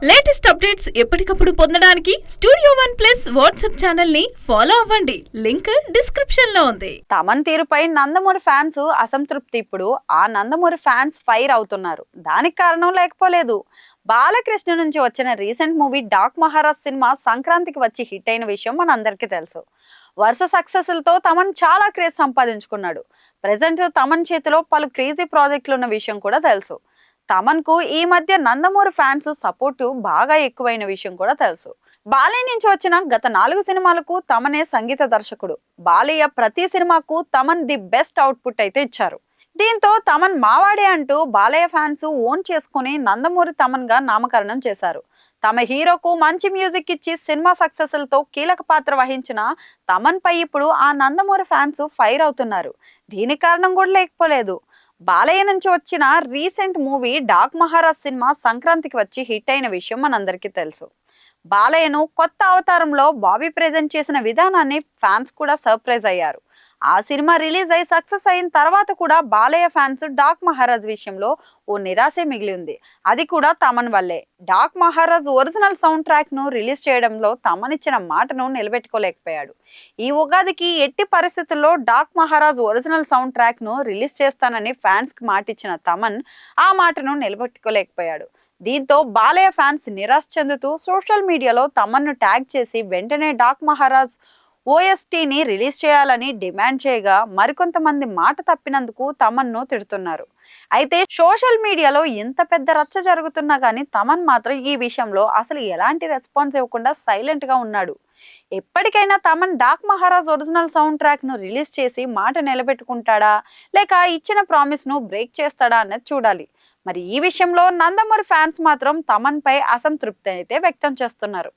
Latest updates ఎప్పటికప్పుడు పొందడానికి studio one plus WhatsApp channel ని ఫాలో అవ్వండి. లింక్ డిస్క్రిప్షన్ లో ఉంది. తమన్ తీరుపై నందమూరి ఫ్యాన్స్ అసంతృప్తి. ఇప్పుడు ఆ నందమూరి ఫ్యాన్స్ ఫైర్ అవుతున్నారు. దానికి కారణం లేకపోలేదు. బాలకృష్ణ నుంచి వచ్చిన recent movie Daaku Maharaaj cinema సంక్రాంతికి వచ్చి హిట్ అయిన విషయం మనందరికీ తెలుసు. వరుస సక్సెస్లతో తమన్ చాలా క్రేజ్ సంపాదించుకున్నాడు. ప్రెసెంట్ తమన్ చేతిలో పలు క్రేజీ ప్రాజెక్టులు ఉన్న విషయం కూడా తెలుసు. తమన్ కు ఈ మధ్య నందమూరి ఫ్యాన్స్ సపోర్టు బాగా ఎక్కువైన విషయం కూడా తెలుసు. బాలయ్య నుంచి వచ్చిన గత 4 సినిమాలకు తమనే సంగీత దర్శకుడు. బాలయ్య ప్రతి సినిమాకు తమన్ ది బెస్ట్ అవుట్పుట్ అయితే ఇచ్చారు. దీంతో తమన్ మావాడే అంటూ బాలయ్య ఫ్యాన్స్ ఓన్ చేసుకుని నందమూరి తమన్ గా నామకరణం చేశారు. తమ హీరోకు మంచి మ్యూజిక్ ఇచ్చి సినిమా సక్సెస్లతో కీలక పాత్ర వహించిన తమన్ పై ఇప్పుడు ఆ నందమూరి ఫ్యాన్స్ ఫైర్ అవుతున్నారు. దీనికి కారణం కూడా లేకపోలేదు. బాలయ్య నుంచి వచ్చిన recent movie Daaku Maharaaj cinema సంక్రాంతికి వచ్చి హిట్ అయిన విషయం మనందరికీ తెలుసు. బాలయ్యను కొత్త అవతారంలో బాబీ ప్రెజెంట్ చేసిన విధానాన్ని ఫ్యాన్స్ కూడా సర్ప్రైజ్ అయ్యారు. ఆ సినిమా రిలీజ్ అయి సక్సెస్ అయిన తర్వాత కూడా బాలయ్య ఫ్యాన్స్ డాక్ మహారాజ్ విషయంలో ఓ నిరాశే మిగిలి ఉంది. అది కూడా తమన్ వల్లే. Daaku Maharaaj original sound track ను రిలీజ్ చేయడంలో తమన్ ఇచ్చిన మాటను నిలబెట్టుకోలేకపోయాడు. ఈ ఉగాదికి ఎట్టి పరిస్థితుల్లో Daaku Maharaaj original sound track ను రిలీజ్ చేస్తానని ఫ్యాన్స్ కి మాటిచ్చిన తమన్ ఆ మాటను నిలబెట్టుకోలేకపోయాడు. దీంతో బాలయ్య ఫ్యాన్స్ నిరాశ చెందుతూ సోషల్ మీడియాలో తమన్ను ట్యాగ్ చేసి వెంటనే డాక్ మహారాజ్ ఓఎస్టీని రిలీజ్ చేయాలని డిమాండ్ చేయగా మరికొంతమంది మాట తప్పినందుకు తమన్ను తిడుతున్నారు. అయితే సోషల్ మీడియాలో ఇంత పెద్ద రచ్చ జరుగుతున్నా కానీ తమన్ మాత్రం ఈ విషయంలో అసలు ఎలాంటి రెస్పాన్స్ ఇవ్వకుండా సైలెంట్ గా ఉన్నాడు. ఎప్పటికైనా Thaman Daaku Maharaaj original sound track ను రిలీజ్ చేసి మాట నిలబెట్టుకుంటాడా లేక ఇచ్చిన ప్రామిస్ ను బ్రేక్ చేస్తాడా అన్నది చూడాలి. మరి ఈ విషయంలో నందమూరి ఫ్యాన్స్ మాత్రం తమన్ పై అసంతృప్తి అయితే వ్యక్తం చేస్తున్నారు.